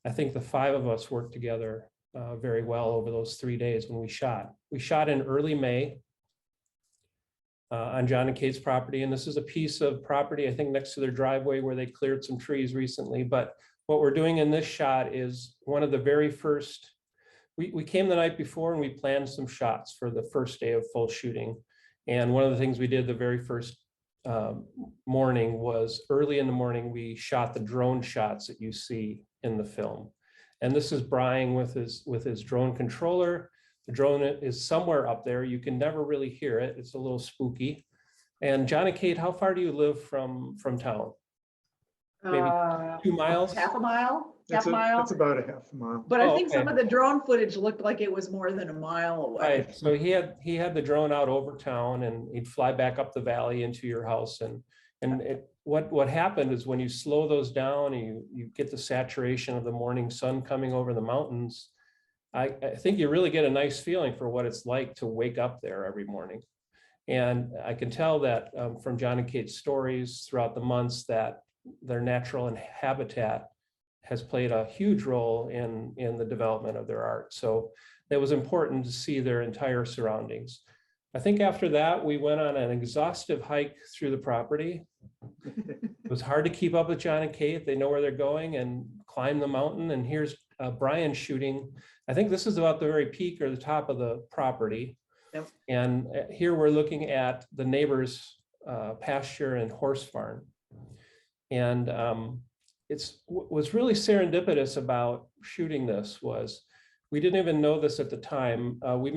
I think the five of us worked together very well over those 3 days when we shot. We shot in early May on John and Kate's property. And this is a piece of property, I think, next to their driveway where they cleared some trees recently. But what we're doing in this shot is one of the very first, we came the night before and we planned some shots for the first day of full shooting. And one of the things we did the very first morning was early in the morning, we shot the drone shots that you see in the film. And this is Brian with his drone controller. The drone is somewhere up there. You can never really hear it. It's a little spooky. And John and Kate, how far do you live from town? Maybe 2 miles? Half a mile? It's about a half a mile. But I think okay. some of the drone footage looked like it was more than a mile away. Right. So he had the drone out over town, and he'd fly back up the valley into your house. What happened is when you slow those down and you get the saturation of the morning sun coming over the mountains, I think you really get a nice feeling for what it's like to wake up there every morning. And I can tell that from John and Kate's stories throughout the months that their natural habitat has played a huge role in the development of their art. So it was important to see their entire surroundings. I think after that, we went on an exhaustive hike through the property. It was hard to keep up with John and Kate. They know where they're going and climb the mountain. And here's Brian shooting. I think this is about the very peak or the top of the property. Yep. And here we're looking at the neighbor's pasture and horse farm. And what's really serendipitous about shooting this was we didn't even know this at the time. We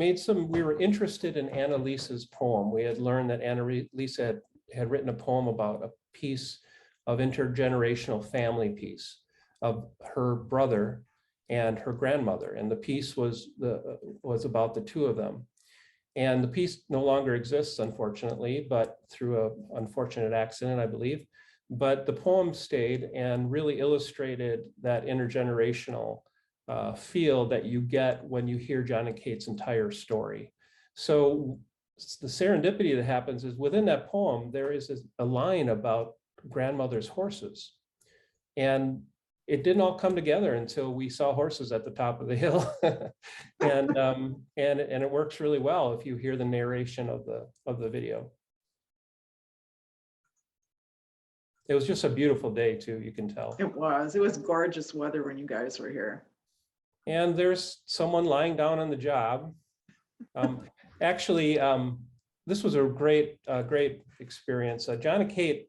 were interested in Annalise's poem. We had learned that Annalise had written a poem about a piece of intergenerational family piece of her brother and her grandmother. And the piece was about the two of them. And the piece no longer exists, unfortunately, but through an unfortunate accident, I believe. But the poem stayed and really illustrated that intergenerational feel that you get when you hear John and Kate's entire story. So the serendipity that happens is within that poem, there is a line about grandmother's horses. And it didn't all come together until we saw horses at the top of the hill. and it works really well if you hear the narration of the video. It was just a beautiful day too, you can tell. It was gorgeous weather when you guys were here. And there's someone lying down on the job. Actually, this was a great experience. John and Kate,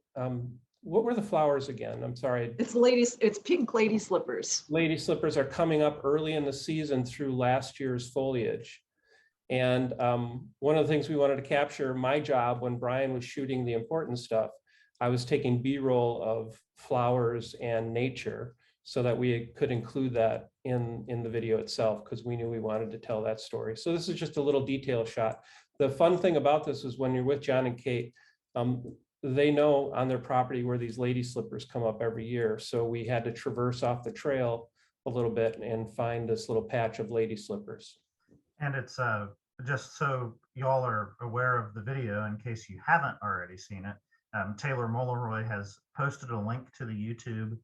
what were the flowers again? I'm sorry. It's pink lady slippers. Lady slippers are coming up early in the season through last year's foliage. And one of the things we wanted to capture, my job when Brian was shooting the important stuff, I was taking B-roll of flowers and nature so that we could include that in the video itself, because we knew we wanted to tell that story. So this is just a little detail shot. The fun thing about this is when you're with John and Kate, they know on their property where these lady slippers come up every year. So we had to traverse off the trail a little bit and find this little patch of lady slippers. And it's just so y'all are aware of the video, in case you haven't already seen it, Taylor Mulleroy has posted a link to the YouTube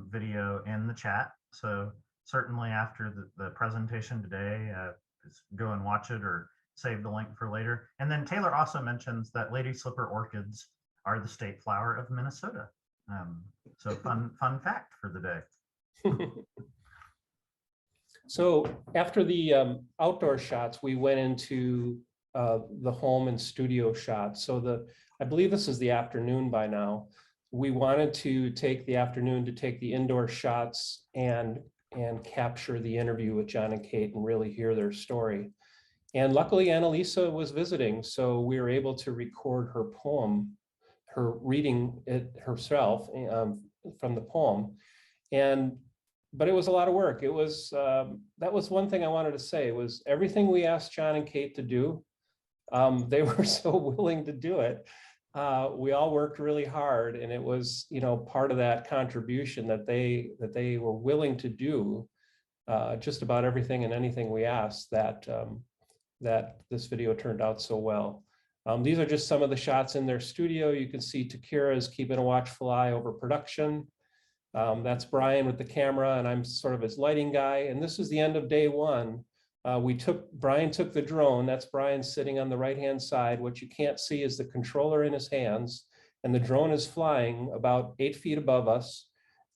video in the chat. So certainly after the presentation today, go and watch it or save the link for later. And then Taylor also mentions that lady slipper orchids are the state flower of Minnesota. So fun fact for the day. So after the outdoor shots, we went into the home and studio shots. So I believe this is the afternoon by now. We wanted to take the afternoon to take the indoor shots and capture the interview with John and Kate and really hear their story. And luckily Annalisa was visiting, so we were able to record her poem, her reading it herself from the poem. But it was a lot of work. It was, that was one thing I wanted to say, was everything we asked John and Kate to do, they were so willing to do it. We all worked really hard, and it was, part of that contribution that they were willing to do just about everything and anything we asked, that this video turned out so well. These are just some of the shots in their studio. You can see Takira is keeping a watchful eye over production. That's Brian with the camera, and I'm sort of his lighting guy. And this is the end of day one. Brian took the drone. That's Brian sitting on the right-hand side. What you can't see is the controller in his hands, and the drone is flying about 8 feet above us.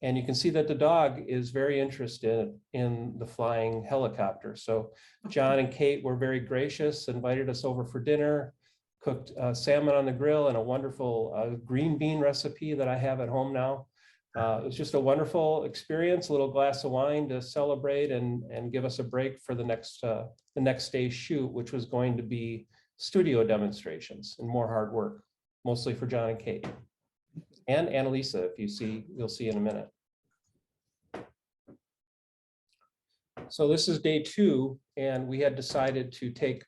And you can see that the dog is very interested in the flying helicopter. So John and Kate were very gracious, invited us over for dinner, cooked salmon on the grill and a wonderful green bean recipe that I have at home now. It was just a wonderful experience, a little glass of wine to celebrate and give us a break for the next day's shoot, which was going to be studio demonstrations and more hard work, mostly for John and Kate. And Annalisa, you'll see in a minute. So this is day two, and we had decided to take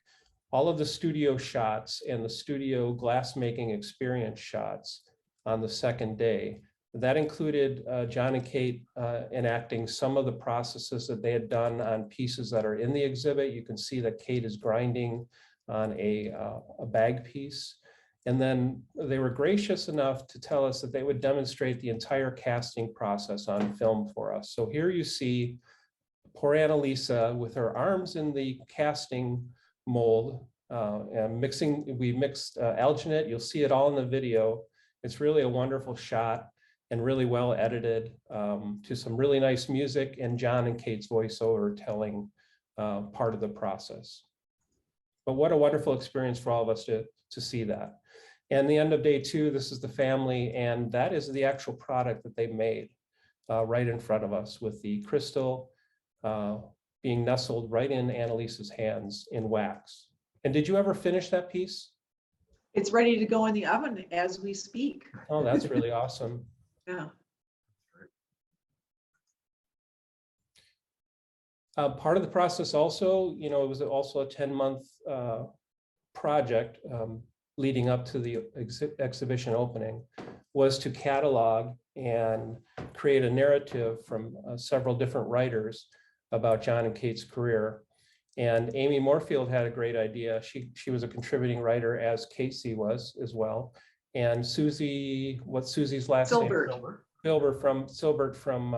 all of the studio shots and the studio glassmaking experience shots on the second day. That included John and Kate enacting some of the processes that they had done on pieces that are in the exhibit. You can see that Kate is grinding on a bag piece. And then they were gracious enough to tell us that they would demonstrate the entire casting process on film for us. So here you see poor Annalisa with her arms in the casting mold and we mixed alginate. You'll see it all in the video. It's really a wonderful shot and really well edited to some really nice music and John and Kate's voiceover telling part of the process. But what a wonderful experience for all of us to see that. And the end of day two, this is the family, and that is the actual product that they made right in front of us, with the crystal being nestled right in Annalisa's hands in wax. And did you ever finish that piece? It's ready to go in the oven as we speak. Oh, that's really awesome. Yeah. Part of the process also, it was also a 10-month project leading up to the exhibition opening, was to catalog and create a narrative from several different writers about John and Kate's career. And Amy Moorfield had a great idea. She was a contributing writer, as Casey was as well. And Susie, what's Susie's last name? Silbert from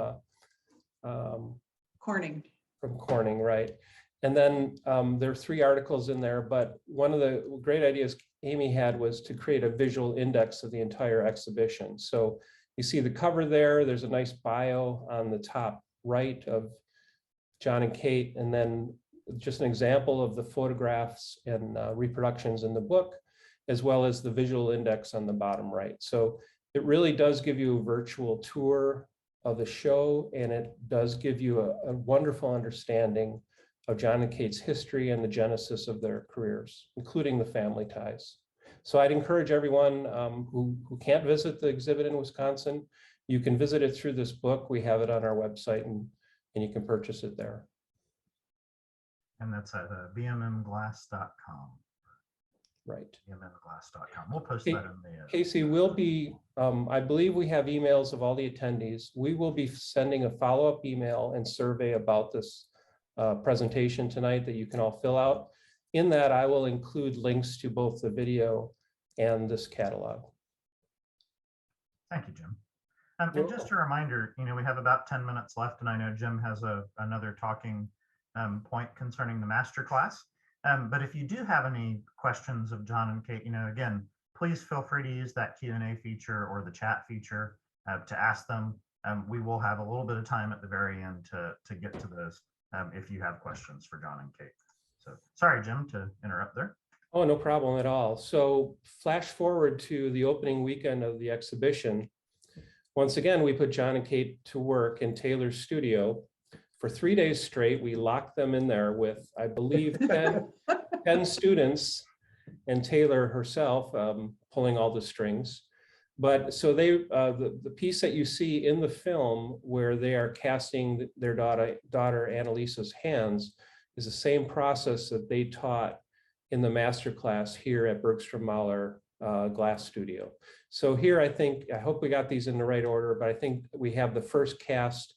Corning. From Corning, right? And then there are 3 articles in there, but one of the great ideas Amy had was to create a visual index of the entire exhibition. So you see the cover there, there's a nice bio on the top right of John and Kate, and then just an example of the photographs and reproductions in the book, as well as the visual index on the bottom right. So it really does give you a virtual tour of the show, and it does give you a wonderful understanding of John and Kate's history and the genesis of their careers, including the family ties. So I'd encourage everyone who can't visit the exhibit in Wisconsin, you can visit it through this book. We have it on our website, and you can purchase it there. And that's at bmmglass.com. Right. bmmglass.com. We'll post that in the... Casey, we'll be, I believe we have emails of all the attendees. We will be sending a follow-up email and survey about this presentation tonight that you can all fill out. In that, I will include links to both the video and this catalog. Thank you, Jim. And just a reminder, we have about 10 minutes left, and I know Jim has another talking point concerning the masterclass. But if you do have any questions of John and Kate, again, please feel free to use that Q&A feature or the chat feature to ask them. We will have a little bit of time at the very end to get to those if you have questions for John and Kate. So sorry, Jim, to interrupt there. Oh, no problem at all. So flash forward to the opening weekend of the exhibition. Once again, we put John and Kate to work in Taylor's studio. For 3 days straight, we locked them in there with, I believe, 10 students and Taylor herself pulling all the strings. But so the piece that you see in the film where they are casting their daughter Annalisa's hands is the same process that they taught in the masterclass here at Bergstrom-Mahler Glass Studio. So here, I hope we got these in the right order, but I think we have the first cast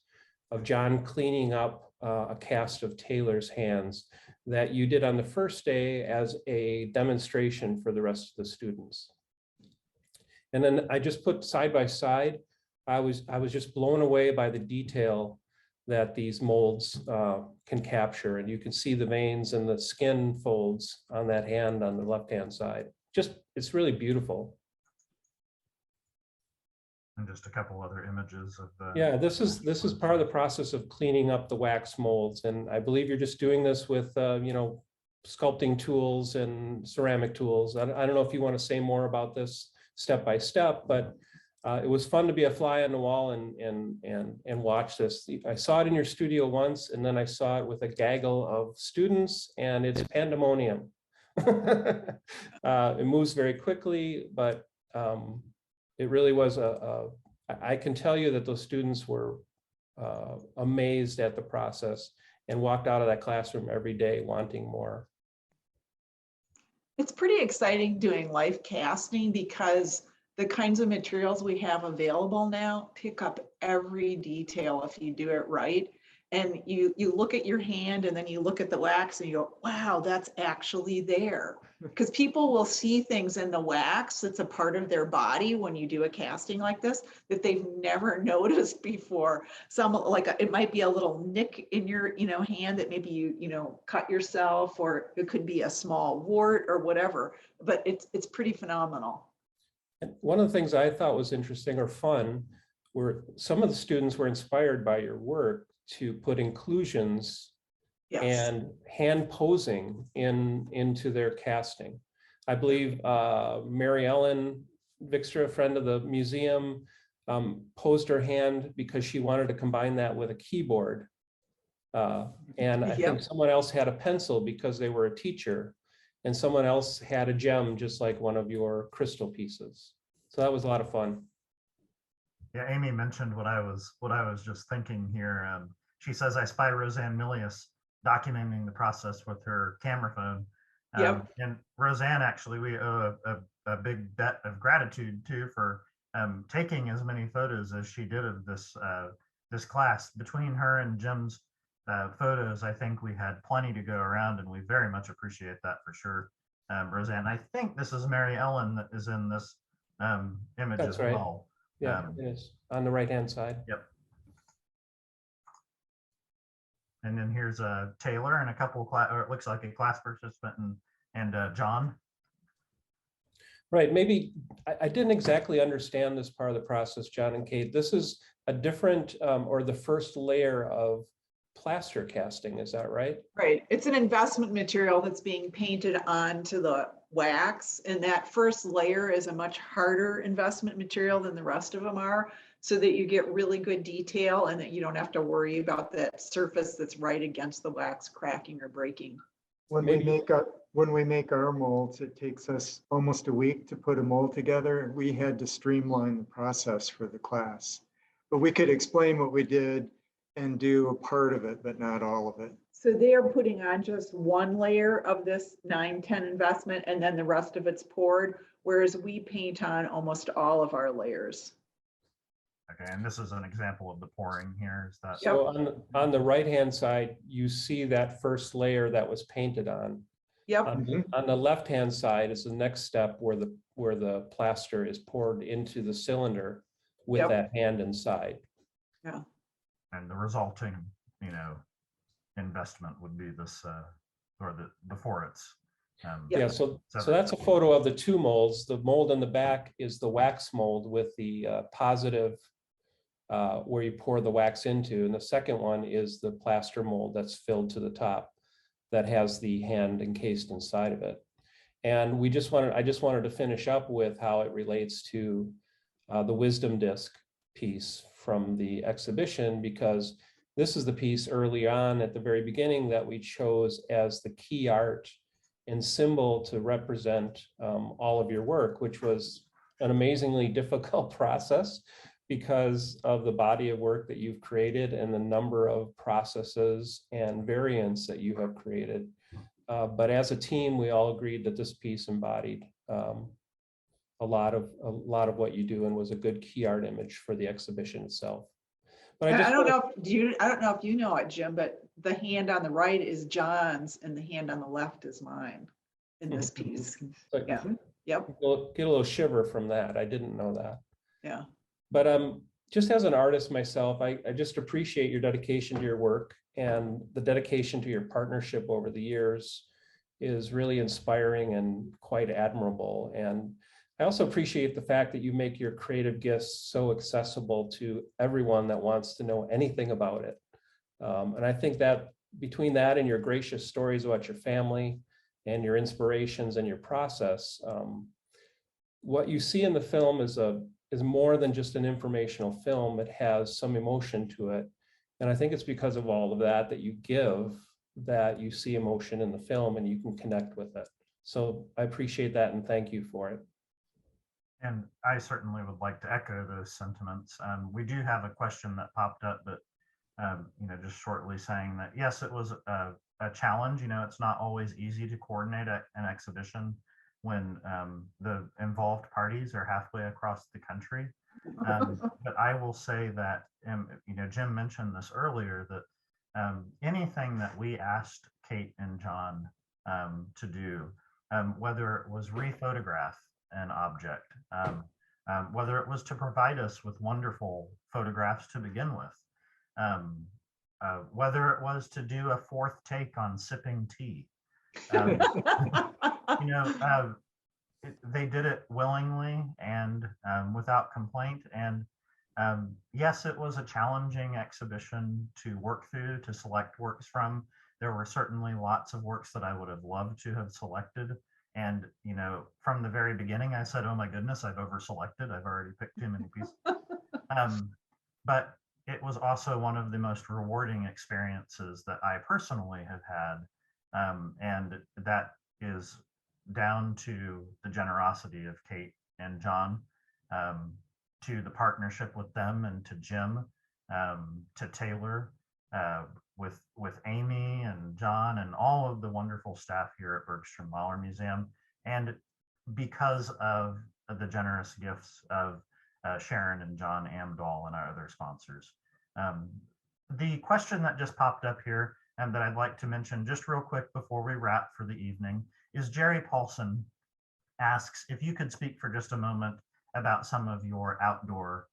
of John cleaning up a cast of Taylor's hands that you did on the first day as a demonstration for the rest of the students. And then I just put side by side, I was just blown away by the detail that these molds can capture. And you can see the veins and the skin folds on that hand on the left-hand side. It's really beautiful. And just a couple other images of the... Yeah, this is part of the process of cleaning up the wax molds. And I believe you're just doing this with, sculpting tools and ceramic tools. I don't know if you want to say more about this step by step, but it was fun to be a fly on the wall and watch this. I saw it in your studio once, and then I saw it with a gaggle of students, and it's pandemonium. It moves very quickly, but it really was I can tell you that those students were amazed at the process and walked out of that classroom every day wanting more. It's pretty exciting doing live casting because the kinds of materials we have available now pick up every detail if you do it right. And you look at your hand and then you look at the wax and you go, wow, that's actually there. Because people will see things in the wax that's a part of their body when you do a casting like this that they've never noticed before. It might be a little nick in your hand that maybe you cut yourself, or it could be a small wart or whatever, but it's pretty phenomenal. And one of the things I thought was interesting or fun were some of the students were inspired by your work to put inclusions and hand posing into their casting. I believe Mary Ellen Vikstra, a friend of the museum, posed her hand because she wanted to combine that with a keyboard. And I think someone else had a pencil because they were a teacher, and someone else had a gem just like one of your crystal pieces. So that was a lot of fun. Yeah, Amy mentioned what I was just thinking here. She says, I spy Roseanne Milius documenting the process with her camera phone. And Roseanne, actually, we owe a big debt of gratitude too for taking as many photos as she did of this class. Between her and Jim's photos, I think we had plenty to go around, and we very much appreciate that for sure. Roseanne, I think this is Mary Ellen that is in this image That's as right. well. Yeah, it is on the right-hand side. Yep. And then here's Taylor and a couple of class, or it looks like a class participant, and John. Right, maybe I didn't exactly understand this part of the process, John and Kate. This is a different or the first layer of plaster casting, is that right? Right. It's an investment material that's being painted onto the wax. And that first layer is a much harder investment material than the rest of them are, so that you get really good detail and that you don't have to worry about that surface that's right against the wax cracking or breaking. When we make our molds, it takes us almost a week to put a mold together. We had to streamline the process for the class, but we could explain what we did and do a part of it, but not all of it. So they are putting on just one layer of this 910 investment, and then the rest of it's poured, whereas we paint on almost all of our layers. Okay, and this is an example of the pouring here. Is that So on the right-hand side, you see that first layer that was painted on. Yep. On the left-hand side is the next step where the plaster is poured into the cylinder with Yep. that hand inside. Yeah. and the resulting, investment would be this, or the before it's. Yeah, so that's a photo of the two molds. The mold in the back is the wax mold with the positive where you pour the wax into, and the second one is the plaster mold that's filled to the top that has the hand encased inside of it. And I just wanted to finish up with how it relates to the wisdom disc piece from the exhibition, because this is the piece early on at the very beginning that we chose as the key art and symbol to represent all of your work, which was an amazingly difficult process because of the body of work that you've created and the number of processes and variants that you have created. But as a team, we all agreed that this piece embodied a lot of what you do and was a good key art image for the exhibition itself. But I don't know if you know it, Jim, but the hand on the right is John's and the hand on the left is mine in this piece. Yeah. Yep. Get a little shiver from that. I didn't know that. Yeah. But just as an artist myself, I just appreciate your dedication to your work, and the dedication to your partnership over the years is really inspiring and quite admirable. And I also appreciate the fact that you make your creative gifts so accessible to everyone that wants to know anything about it. And I think that between that and your gracious stories about your family and your inspirations and your process, what you see in the film is more than just an informational film. It has some emotion to it. And I think it's because of all of that you give that you see emotion in the film and you can connect with it. So I appreciate that and thank you for it. And I certainly would like to echo those sentiments. We do have a question that popped up, but just shortly saying that, yes, it was a challenge. It's not always easy to coordinate an exhibition when the involved parties are halfway across the country. But I will say that, Jim mentioned this earlier, that anything that we asked Kate and John to do, whether it was rephotograph an object, whether it was to provide us with wonderful photographs to begin with, whether it was to do a fourth take on sipping tea, they did it willingly and without complaint. And yes, it was a challenging exhibition to work through, to select works from. There were certainly lots of works that I would have loved to have selected. And, from the very beginning, I said, oh my goodness, I've over-selected. I've already picked too many pieces. But it was also one of the most rewarding experiences that I personally have had. And that is down to the generosity of Kate and John, to the partnership with them, and to Jim, to Taylor, with Amy and John and all of the wonderful staff here at Bergstrom-Mahler Museum, and because of the generous gifts of Sharon and John Amdahl and our other sponsors. the question that just popped up here and that I'd like to mention just real quick before we wrap for the evening is Jerry Paulson asks if you could speak for just a moment about some of your outdoor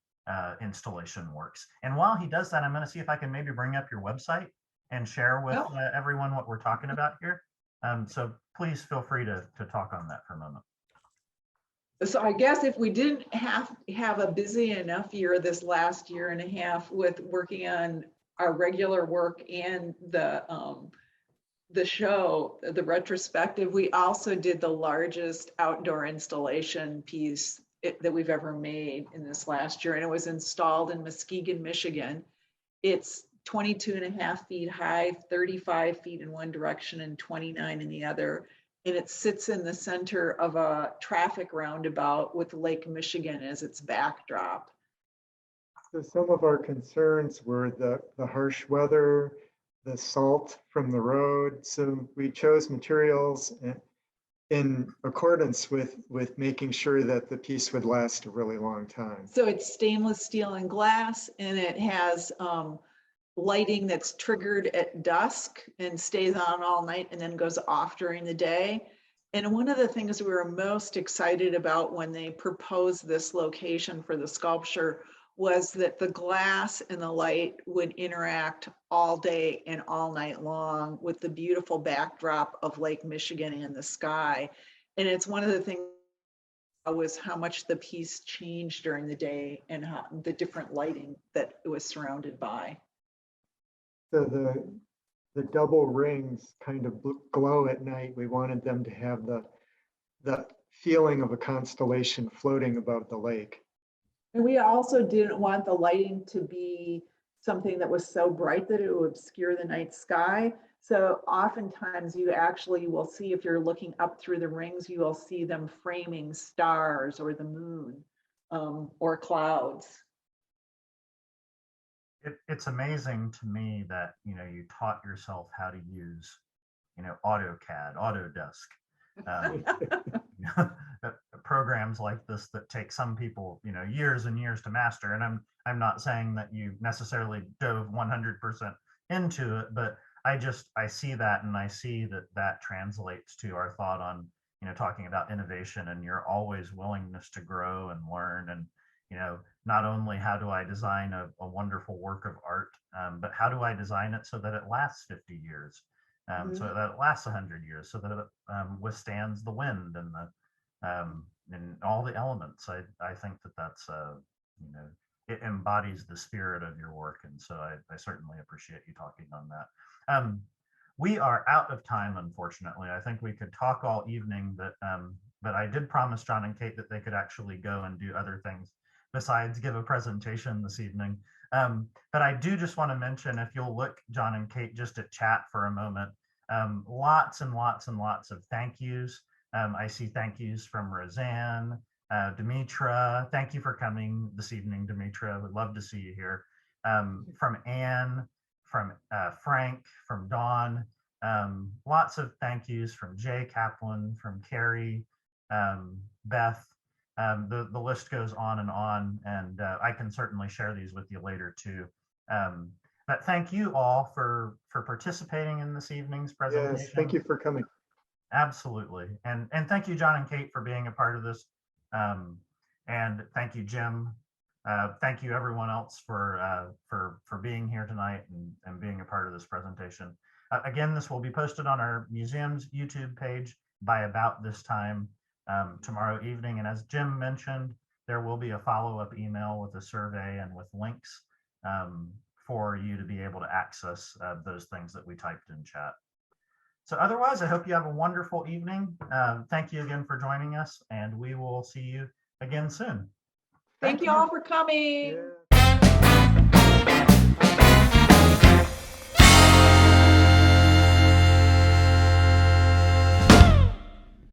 installation works. And while he does that, I'm going to see if I can maybe bring up your website and share with everyone what we're talking about here. So please feel free to talk on that for a moment. So I guess if we didn't have a busy enough year this last year and a half with working on our regular work and the show, the retrospective, we also did the largest outdoor installation piece that we've ever made in this last year. And it was installed in Muskegon, Michigan. It's 22.5 feet high, 35 feet in one direction and 29 in the other. And it sits in the center of a traffic roundabout with Lake Michigan as its backdrop. So some of our concerns were the harsh weather, the salt from the road. So we chose materials in accordance with making sure that the piece would last a really long time. So it's stainless steel and glass, and it has lighting that's triggered at dusk and stays on all night and then goes off during the day. And one of the things we were most excited about when they proposed this location for the sculpture was that the glass and the light would interact all day and all night long with the beautiful backdrop of Lake Michigan and the sky. And it's one of the things was how much the piece changed during the day and how the different lighting that it was surrounded by. So the double rings kind of glow at night. We wanted them to have the feeling of a constellation floating above the lake. And we also didn't want the lighting to be something that was so bright that it would obscure the night sky. So oftentimes you actually will see, if you're looking up through the rings, you will see them framing stars or the moon or clouds. It's amazing to me that, you know, you taught yourself how to use, you know, AutoCAD, Autodesk, programs like this that take some people, you know, years and years to master. And I'm not saying that you necessarily dove 100% into it, but I see that, and I see that translates to our thought on, you know, talking about innovation and your always willingness to grow and learn. And, you know, not only how do I design a wonderful work of art, but how do I design it so that it lasts 50 years, so that it lasts 100 years, so that it withstands the wind and and all the elements. I think that's you know, it embodies the spirit of your work, and so I certainly appreciate you talking on that. We are out of time, unfortunately. I think we could talk all evening, but I did promise John and Kate that they could actually go and do other things besides give a presentation this evening. But I do just want to mention, if you'll look, John and Kate, just at chat for a moment, lots and lots and lots of thank yous. I see thank yous from Roseanne, Demetra. Thank you for coming this evening, Demetra. Would love to see you here. From Anne, from Frank, from Dawn. Lots of thank yous from Jay Kaplan, from Carrie, Beth. The list goes on, and I can certainly share these with you later too. But thank you all for participating in this evening's presentation. Yes, thank you for coming. Absolutely, and thank you, John and Kate, for being a part of this. And thank you, Jim. Thank you, everyone else, for being here tonight and being a part of this presentation. Again, this will be posted on our museum's YouTube page by about this time tomorrow evening. And as Jim mentioned, there will be a follow-up email with a survey and with links for you to be able to access those things that we typed in chat. So otherwise, I hope you have a wonderful evening. Thank you again for joining us, and we will see you again soon. Thank you all for coming. Yeah.